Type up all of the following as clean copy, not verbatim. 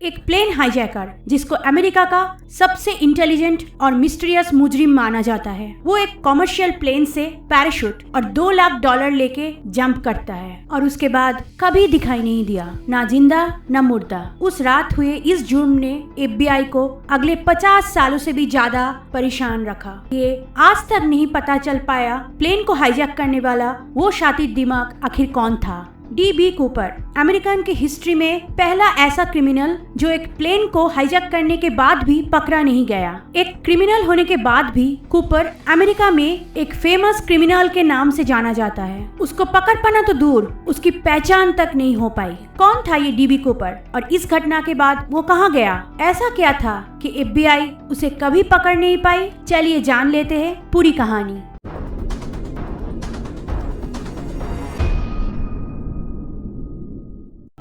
एक plane hijacker जिसको America का सबसे इंटेलिजेंट और मिस्टीरियस मुजरिम माना जाता है, वो एक कॉमर्शियल प्लेन से पैराशूट और $2 लाख लेके जंप करता है और उसके बाद कभी दिखाई नहीं दिया, ना जिंदा ना मुर्दा। उस रात हुए इस जुर्म ने FBI को अगले 50 सालों से भी ज्यादा परेशान रखा। ये आज तक नहीं पता चल पाया प्लेन को हाईजैक करने वाला वो शातिर दिमाग आखिर कौन था। D.B. कूपर अमेरिकन की हिस्ट्री में पहला ऐसा क्रिमिनल जो एक प्लेन को हाईजैक करने के बाद भी पकड़ा नहीं गया। एक क्रिमिनल होने के बाद भी कूपर अमेरिका में एक फेमस क्रिमिनल के नाम से जाना जाता है। उसको पकड़ पाना तो दूर, उसकी पहचान तक नहीं हो पाई। कौन था ये D.B. कूपर और इस घटना के बाद वो कहाँ गया? ऐसा क्या था कि FBI उसे कभी पकड़ नहीं पाई? चलिए जान लेते हैं पूरी कहानी।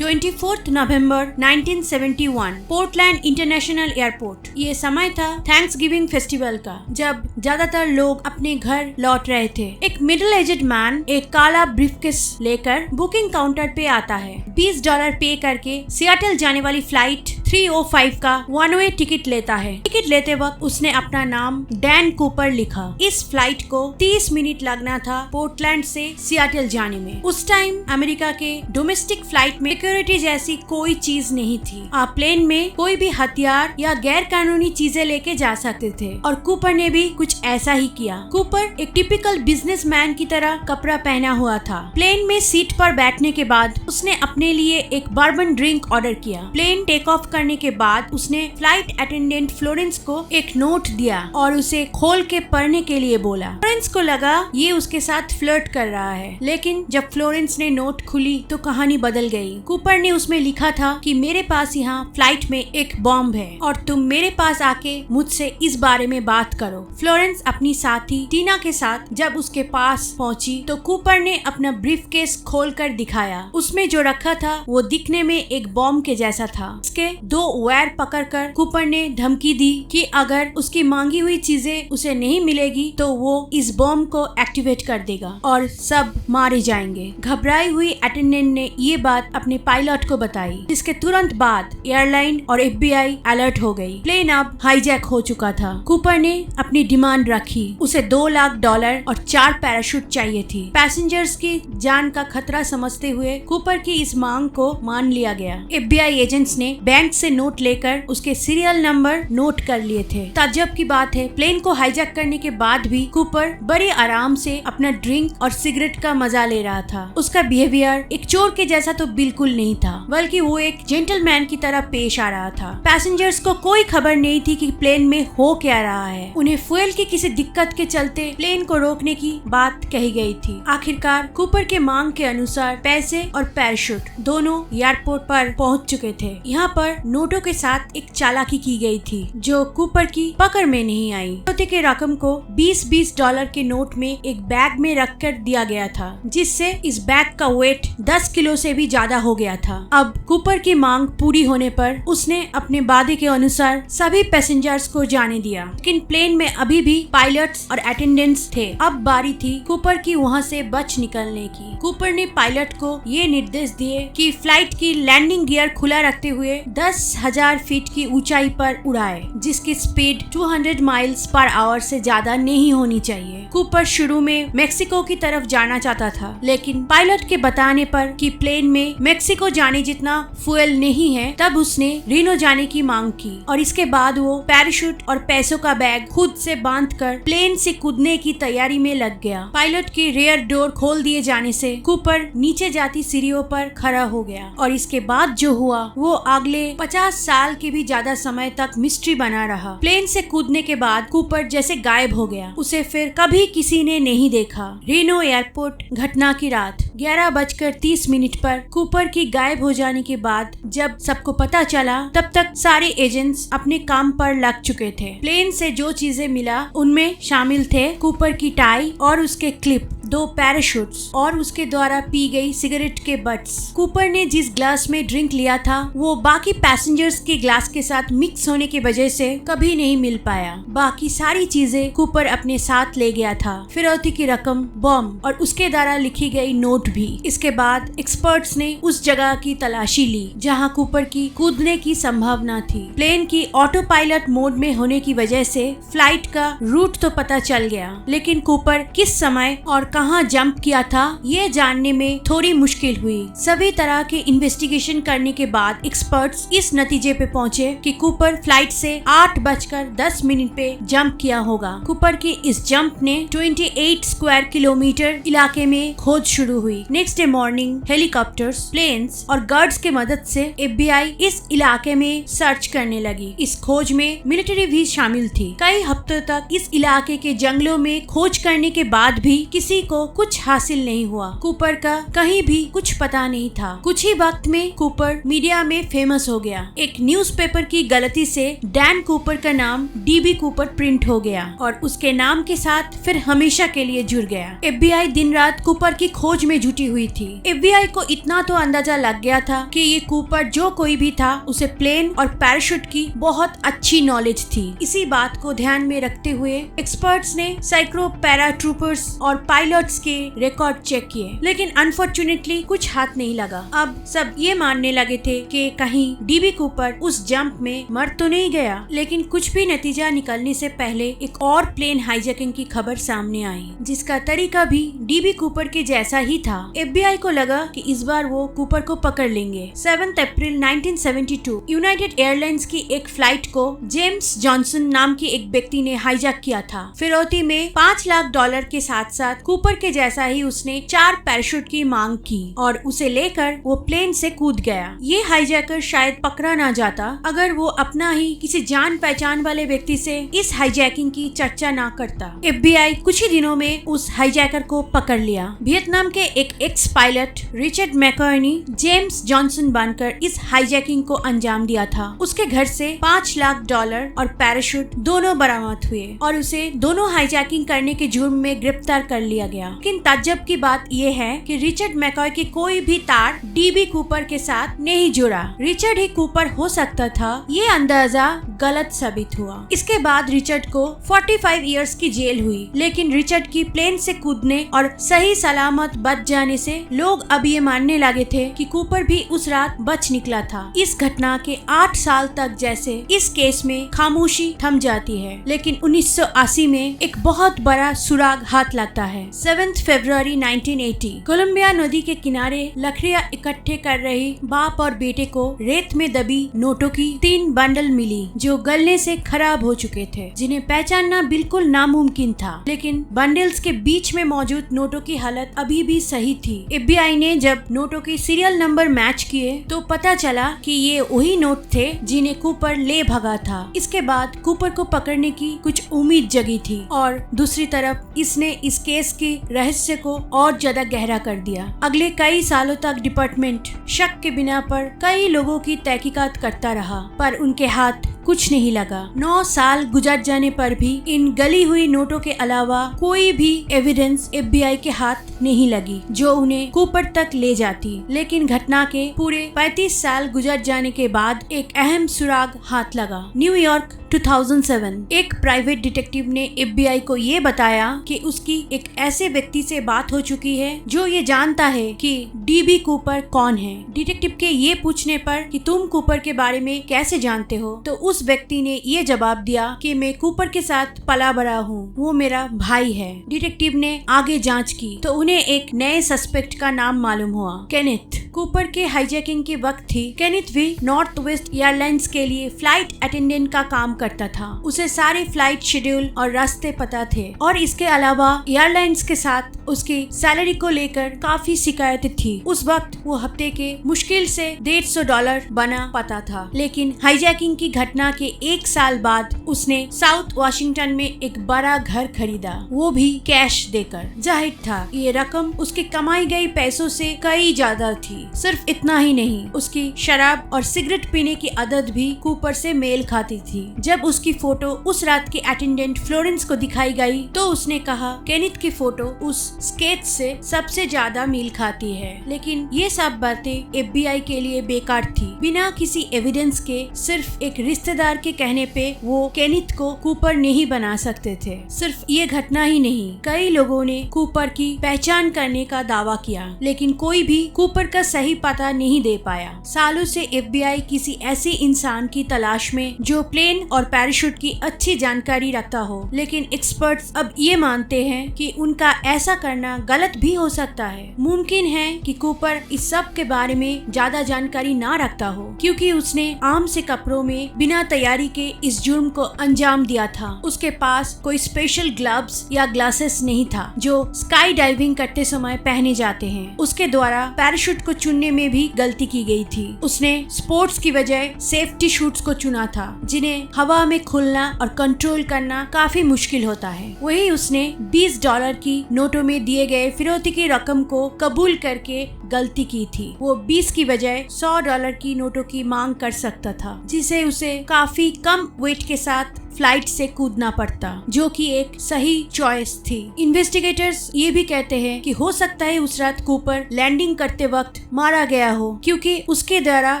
24 नवंबर 1971 पोर्टलैंड इंटरनेशनल एयरपोर्ट। ये समय था थैंक्सगिविंग फेस्टिवल का, जब ज्यादातर लोग अपने घर लौट रहे थे। एक मिडिल एजेड मैन एक काला ब्रीफकेस लेकर बुकिंग काउंटर पे आता है। $20 पे करके सियाटल जाने वाली फ्लाइट 305 का वन वे टिकट लेता है। टिकट लेते वक्त उसने अपना नाम डैन कूपर लिखा। इस फ्लाइट को 30 मिनट लगना था पोर्टलैंड से सियाटल जाने में। उस टाइम अमेरिका के डोमेस्टिक फ्लाइट में सिक्योरिटी जैसी कोई चीज नहीं थी। आप प्लेन में कोई भी हथियार या गैर कानूनी चीजें लेके जा सकते थे और कूपर ने भी कुछ ऐसा ही किया। कूपर एक टिपिकल बिजनेसमैन की तरह कपड़ा पहना हुआ था। प्लेन में सीट पर बैठने के बाद उसने अपने लिए एक बर्बन ड्रिंक ऑर्डर किया। प्लेन टेक ऑफ करने के बाद उसने फ्लाइट अटेंडेंट फ्लोरेंस को एक नोट दिया और उसे खोल के पढ़ने के लिए बोला। फ्लोरेंस को लगा ये उसके साथ फ्लर्ट कर रहा है, लेकिन जब फ्लोरेंस ने नोट खुली तो कहानी बदल गई। कूपर ने उसमें लिखा था कि मेरे पास यहाँ फ्लाइट में एक बॉम्ब है और तुम मेरे पास आके मुझसे इस बारे में बात करो। फ्लोरेंस अपनी साथी टीना के साथ जब उसके पास पहुंची तो कूपर ने अपना ब्रीफकेस खोलकर दिखाया। उसमें जो रखा था वो दिखने में एक बॉम्ब के जैसा था। उसके 2 वायर पकड़कर कूपर ने धमकी दी कि अगर उसकी मांगी हुई चीजें उसे नहीं मिलेगी तो वो इस बॉम्ब को एक्टिवेट कर देगा और सब मारे जाएंगे। घबराई हुई अटेंडेंट ने ये बात अपने पायलट को बताई, जिसके तुरंत बाद एयरलाइन और FBI अलर्ट हो गई। प्लेन अब हाईजैक हो चुका था। कूपर ने अपनी डिमांड रखी। उसे $2 लाख और 4 पैराशूट चाहिए थी। पैसेंजर्स की जान का खतरा समझते हुए कूपर की इस मांग को मान लिया गया। FBI एजेंट्स ने बैंक से नोट लेकर उसके सीरियल नंबर नोट कर लिए थे। ताज्जुब की बात है, प्लेन को हाईजैक करने के बाद भी कूपर बड़े आराम से अपना ड्रिंक और सिगरेट का मजा ले रहा था। उसका बिहेवियर एक चोर के जैसा तो बिल्कुल नहीं था, बल्कि वो एक जेंटलमैन की तरह पेश आ रहा था। पैसेंजर्स को कोई खबर नहीं थी कि प्लेन में हो क्या रहा है। उन्हें फ्यूल की किसी दिक्कत के चलते प्लेन को रोकने की बात कही गई थी। आखिरकार कूपर के मांग के अनुसार पैसे और पैराशूट दोनों एयरपोर्ट पर पहुंच चुके थे। यहाँ पर नोटों के साथ एक चालाकी की गई थी जो कूपर की पकड़ में नहीं आई। नोट के रकम को $20 के नोट में एक बैग में रखकर दिया गया था, जिससे इस बैग का वेट 10 किलो से भी ज्यादा हो गया था। अब कूपर की मांग पूरी होने पर उसने अपने वादे के अनुसार सभी पैसेंजर्स को जाने दिया, लेकिन प्लेन में अभी भी पायलट्स और अटेंडेंट्स थे। अब बारी थी कूपर की वहाँ से बच निकलने की। कूपर ने पायलट को ये निर्देश दिए कि फ्लाइट की लैंडिंग गियर खुला रखते हुए 10,000 फीट की ऊंचाई पर उड़ाए, जिसकी स्पीड 200 माइल्स पर आवर से ज्यादा नहीं होनी चाहिए। कूपर शुरू में मेक्सिको की तरफ जाना चाहता था, लेकिन पायलट के बताने पर कि प्लेन में मेक्सिको जाने जितना फ्यूल नहीं है, तब उसने रीनो जाने की मांग की और इसके बाद वो पैराशूट और पैसों का बैग खुद से बांधकर प्लेन से कूदने की तैयारी में लग गया। पायलट की रेयर डोर खोल दिए जाने से कूपर नीचे जाती सीढ़ियों पर खड़ा हो गया और इसके बाद जो हुआ वो अगले 50 साल के भी ज्यादा समय तक मिस्ट्री बना रहा। प्लेन से कूदने के बाद कूपर जैसे गायब हो गया। उसे फिर कभी किसी ने नहीं देखा। रीनो एयरपोर्ट घटना की रात 11:30 पर कूपर की गायब हो जाने के बाद जब सबको पता चला, तब तक सारे एजेंट्स अपने काम पर लग चुके थे। प्लेन से जो चीजें मिला उनमें शामिल थे कूपर की टाई और उसके क्लिप, 2 पैराशूट्स और उसके द्वारा पी गई सिगरेट के बट्स। कूपर ने जिस ग्लास में ड्रिंक लिया था वो बाकी पैसेंजर्स के ग्लास के साथ मिक्स होने की वजह से कभी नहीं मिल पाया। बाकी सारी चीजें कूपर अपने साथ ले गया था, फिरौती की रकम, बॉम्ब और उसके द्वारा लिखी गई नोट भी। इसके बाद एक्सपर्ट्स ने उस जगह की तलाशी ली जहां कूपर की कूदने की संभावना थी। प्लेन की ऑटो पायलट मोड में होने की वजह से फ्लाइट का रूट तो पता चल गया, लेकिन कूपर किस समय और कहां जंप किया था ये जानने में थोड़ी मुश्किल हुई। सभी तरह के इन्वेस्टिगेशन करने के बाद एक्सपर्ट्स इस नतीजे पे पहुंचे कि कूपर फ्लाइट से 8:10 पे जंप किया होगा। कूपर की इस जंप ने 28 स्क्वायर किलोमीटर इलाके में खोज शुरू हुई। Next day morning helicopters, planes और गार्ड्स के मदद से FBI इस इलाके में सर्च करने लगी। इस खोज में मिलिट्री भी शामिल थी। कई हफ्तों तक इस इलाके के जंगलों में खोज करने के बाद भी किसी को कुछ हासिल नहीं हुआ। कूपर का कहीं भी कुछ पता नहीं था। कुछ ही वक्त में कूपर मीडिया में फेमस हो गया। एक न्यूज़पेपर की गलती से डैन कूपर का नाम DB कूपर प्रिंट हो गया और उसके नाम के साथ फिर हमेशा के लिए जुड़ गया। FBI दिन रात कूपर की खोज में जुटी हुई थी। FBI को इतना तो अंदाजा लग गया था कि ये कूपर जो कोई भी था उसे प्लेन और पैराशूट की बहुत अच्छी नॉलेज थी। इसी बात को ध्यान में रखते हुए एक्सपर्ट्स ने सैकड़ों पैराट्रूपर्स और पायलट्स के रिकॉर्ड चेक किए, लेकिन अनफॉर्चुनेटली कुछ हाथ नहीं लगा। अब सब ये मानने लगे थे कि कहीं DB कूपर उस जंप में मर तो नहीं गया, लेकिन कुछ भी नतीजा निकलने से पहले एक और प्लेन हाईजैकिंग की खबर सामने आई जिसका तरीका भी DB कूपर के जैसा ही था। FBI को लगा कि इस बार वो कूपर को पकड़ लेंगे। 7 अप्रैल 1972 यूनाइटेड एयरलाइंस की एक फ्लाइट को जेम्स जॉनसन नाम की एक व्यक्ति ने हाईजैक किया था। फिरौती में $5 लाख के साथ साथ कूपर के जैसा ही उसने 4 पैराशूट की मांग की और उसे लेकर वो प्लेन से कूद गया। ये हाईजैकर शायद पकड़ा ना जाता अगर वो अपना ही किसी जान पहचान वाले व्यक्ति से इस हाईजैकिंग की चर्चा ना करता। FBI कुछ ही दिनों में उस हाईजैकर को पकड़ लिया। वियतनाम के एक ex pilot Richard McKerney James Johnson बनकर इस हाईजैकिंग को अंजाम दिया था। उसके घर से $5 लाख और पैराशूट दोनों बरामद हुए और उसे दोनों हाईजैकिंग करने के जुर्म में गिरफ्तार कर लिया गया। लेकिन ताज्जुब की बात यह है कि रिचर्ड मैकॉय की कोई भी तार DB कूपर के साथ नहीं जुड़ा। रिचर्ड ही कूपर हो सकता था, ये अंदाजा गलत साबित हुआ। इसके बाद रिचर्ड को 45 इयर्स की जेल हुई, लेकिन रिचर्ड की प्लेन से कूदने और सही सलामत बच जाने से लोग अब ये मानने लगे थे कि कूपर भी उस रात बच निकला था। इस घटना के 8 साल तक जैसे इस केस में खामोशी थम जाती है, लेकिन 1980 में एक बहुत बड़ा सुराग हाथ लगता है। 7 फरवरी 1980 कोलंबिया नदी के किनारे लकड़ियां इकट्ठे कर रही बाप और बेटे को रेत में दबी नोटों की 3 बंडल मिली जो गलने से खराब हो चुके थे, जिन्हें पहचानना बिल्कुल नामुमकिन था। लेकिन बंडल्स के बीच में मौजूद नोटों की हालत अभी भी सही थी। FBI ने जब नोटों के सीरियल नंबर मैच किए तो पता चला कि ये वही नोट थे जिन्हें कूपर ले भगा था। इसके बाद कूपर को पकड़ने की कुछ उम्मीद जगी थी और दूसरी तरफ इसने इस केस के रहस्य को और ज्यादा गहरा कर दिया। अगले कई सालों तक डिपार्टमेंट शक के बिना पर कई लोगों की तहकीकात करता रहा, पर उनके हाथ कुछ नहीं लगा। 9 साल गुजर जाने पर भी इन गली हुई नोटों के अलावा कोई भी एविडेंस FBI के हाथ नहीं लगी जो उन्हें कूपर तक ले जाती। लेकिन घटना के पूरे 35 साल गुजर जाने के बाद एक अहम सुराग हाथ लगा। न्यूयॉर्क 2007 एक प्राइवेट डिटेक्टिव ने FBI को ये बताया कि उसकी एक ऐसे व्यक्ति से बात हो चुकी है जो ये जानता है कि DB कूपर कौन है। डिटेक्टिव के ये पूछने पर कि तुम कूपर के बारे में कैसे जानते हो, तो उस व्यक्ति ने ये जवाब दिया कि मैं कूपर के साथ पला बड़ा हूँ, वो मेरा भाई है। डिटेक्टिव ने आगे जांच की तो उन्हें एक नए सस्पेक्ट का नाम मालूम हुआ, केनेथ। कूपर के हाईजैकिंग के वक्त थी केनेथ भी नॉर्थ वेस्ट एयरलाइंस के लिए फ्लाइट अटेंडेंट का काम करता था। उसे सारे फ्लाइट शेड्यूल और रास्ते पता थे और इसके अलावा एयरलाइंस के साथ उसकी सैलरी को लेकर काफी शिकायतें थी। उस वक्त वो हफ्ते के मुश्किल से $150 बना पाता था, लेकिन हाईजैकिंग की घटना घटना के 1 साल बाद उसने साउथ वाशिंगटन में एक बड़ा घर खरीदा, वो भी कैश देकर। जाहिर था ये रकम उसकी कमाई गई पैसों से कई ज्यादा थी। सिर्फ इतना ही नहीं, उसकी शराब और सिगरेट पीने की आदत भी कूपर से मेल खाती थी। जब उसकी फोटो उस रात की अटेंडेंट फ्लोरेंस को दिखाई गई तो उसने कहा केनिथ की फोटो उस स्केच से सबसे ज्यादा मेल खाती है। लेकिन ये सब बातें FBI के लिए बेकार थी। बिना किसी एविडेंस के सिर्फ एक रिश्तेदार के कहने पे वो केनिथ को कूपर नहीं बना सकते थे। सिर्फ ये घटना ही नहीं, कई लोगों ने कूपर की पहचान करने का दावा किया, लेकिन कोई भी कूपर का सही पता नहीं दे पाया। सालों से FBI किसी ऐसे इंसान की तलाश में जो प्लेन और पैराशूट की अच्छी जानकारी रखता हो, लेकिन एक्सपर्ट्स अब ये मानते हैं कि उनका ऐसा करना गलत भी हो सकता है। मुमकिन है कि कूपर इस सब के बारे में ज्यादा जानकारी ना रखता हो, क्योंकि उसने आम से कपड़ों में बिना तैयारी के इस जुर्म को अंजाम दिया था। उसके पास कोई स्पेशल ग्लव्स या ग्लासेस नहीं था जो स्काई डाइविंग करते समय पहने जाते हैं। उसके द्वारा पैराशूट को चुनने में भी गलती की गई थी। उसने स्पोर्ट्स की बजाय सेफ्टी शूट्स को चुना था, जिन्हें हवा में खुलना और कंट्रोल करना काफी मुश्किल होता है। वही उसने $20 की नोटों में दिए गए फिरौती की रकम को कबूल करके गलती की थी। वो 20 की बजाय $100 की नोटों की मांग कर सकता था, जिसे उसे काफी कम वेट के साथ फ्लाइट से कूदना पड़ता, जो कि एक सही चॉइस थी। इन्वेस्टिगेटर्स ये भी कहते हैं कि हो सकता है उस रात कूपर लैंडिंग करते वक्त मारा गया हो, क्योंकि उसके द्वारा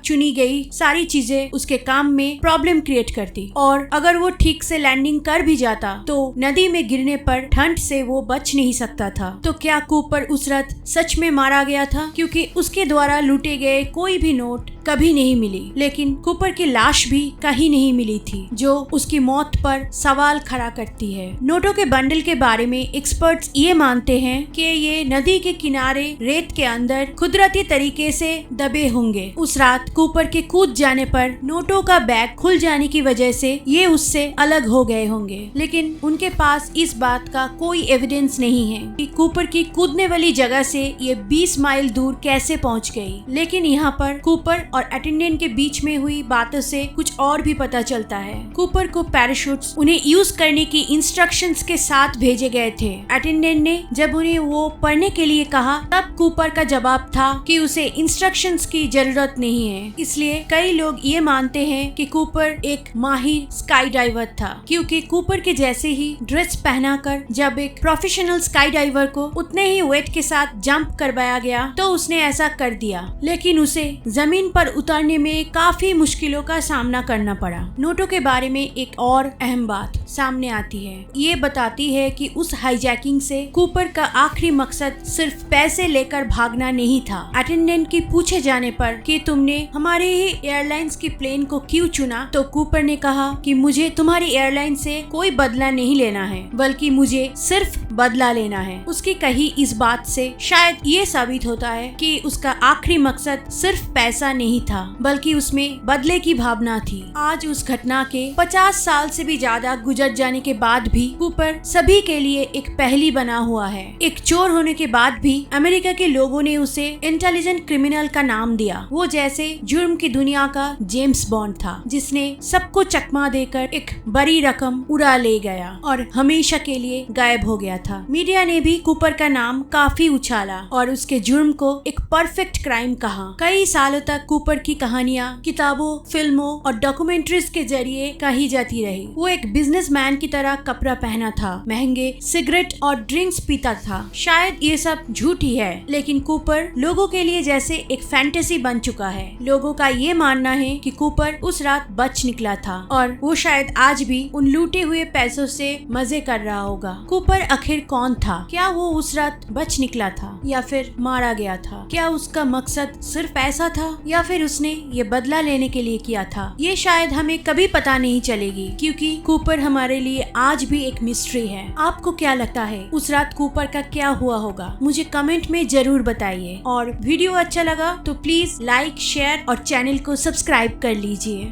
चुनी गई सारी चीजें उसके काम में प्रॉब्लम क्रिएट करती, और अगर वो ठीक से लैंडिंग कर भी जाता तो नदी में गिरने पर ठंड से वो बच नहीं सकता था। तो क्या कूपर उस रात सच में मारा गया था? क्योंकि उसके द्वारा लूटे गए कोई भी नोट कभी नहीं मिली, लेकिन कूपर की लाश भी कहीं नहीं मिली थी, जो उसकी मौत पर सवाल खड़ा करती है। नोटों के बंडल के बारे में एक्सपर्ट्स ये मानते हैं कि ये नदी के किनारे रेत के अंदर कुदरती तरीके से दबे होंगे। उस रात कूपर के कूद जाने पर नोटों का बैग खुल जाने की वजह से ये उससे अलग हो गए होंगे, लेकिन उनके पास इस बात का कोई एविडेंस नहीं है कि कूपर की कूदने वाली जगह से ये 20 माइल दूर कैसे पहुंच गई। लेकिन यहाँ पर कूपर और अटेंडेंट के बीच में हुई बातों से कुछ और भी पता चलता है। कूपर को पैराशूट्स उन्हें यूज करने की इंस्ट्रक्शंस के साथ भेजे गए थे। अटेंडेंट ने जब उन्हें वो पढ़ने के लिए कहा, तब कूपर का जवाब था कि उसे इंस्ट्रक्शंस की जरूरत नहीं है। इसलिए कई लोग ये मानते हैं कि कूपर एक माहिर स्काई डाइवर था, क्योंकि कूपर के जैसे ही ड्रेस पहनाकर जब एक प्रोफेशनल स्काई डाइवर को उतने ही वेट के साथ जंप करवाया गया तो उसने ऐसा कर दिया, लेकिन उसे जमीन पर उतरने में काफी मुश्किलों का सामना करना पड़ा। नोटों के बारे में एक और अहम बात सामने आती है। ये बताती है कि उस हाईजैकिंग से कूपर का आखिरी मकसद सिर्फ पैसे लेकर भागना नहीं था। अटेंडेंट की पूछे जाने पर कि तुमने हमारे ही एयरलाइंस की प्लेन को क्यों चुना, तो कूपर ने कहा कि मुझे तुम्हारी एयरलाइन से कोई बदला नहीं लेना है, बल्कि मुझे सिर्फ बदला लेना है। उसकी कही इस बात से शायद ये साबित होता है कि उसका आखिरी मकसद सिर्फ पैसा नहीं था, बल्कि उसमें बदले की भावना थी। आज उस घटना के 50 साल से भी ज्यादा गुजर जाने के बाद भी कूपर सभी के लिए एक पहेली बना हुआ है। एक चोर होने के बाद भी अमेरिका के लोगों ने उसे इंटेलिजेंट क्रिमिनल का नाम दिया। वो जैसे जुर्म की दुनिया का जेम्स बॉन्ड था, जिसने सबको चकमा देकर एक बड़ी रकम उड़ा ले गया और हमेशा के लिए गायब हो गया था। मीडिया ने भी कूपर का नाम काफी उछाला और उसके जुर्म को एक परफेक्ट क्राइम कहा। कई सालों तक कूपर की कहानियां किताबों, फिल्मों और डॉक्यूमेंट्रीज के जरिए कही जाती रही। वो एक बिजनेसमैन की तरह कपड़ा पहना था, महंगे सिगरेट और ड्रिंक्स पीता था। शायद ये सब झूठ ही है, लेकिन कूपर लोगों के लिए जैसे एक फैंटेसी बन चुका है। लोगों का ये मानना है कि कूपर उस रात बच निकला था और वो शायद आज भी उन लूटे हुए पैसों से मजे कर रहा होगा। कूपर आखिर कौन था? क्या वो उस रात बच निकला था या फिर मारा गया था? क्या उसका मकसद सिर्फ पैसा था या फिर उसने ये बदला लेने के लिए किया था? ये शायद हमें कभी पता नहीं चलेगी, क्योंकि कूपर हमारे लिए आज भी एक मिस्ट्री है। आपको क्या लगता है उस रात कूपर का क्या हुआ होगा? मुझे कमेंट में जरूर बताइए, और वीडियो अच्छा लगा तो प्लीज लाइक, शेयर और चैनल को सब्सक्राइब कर लीजिए।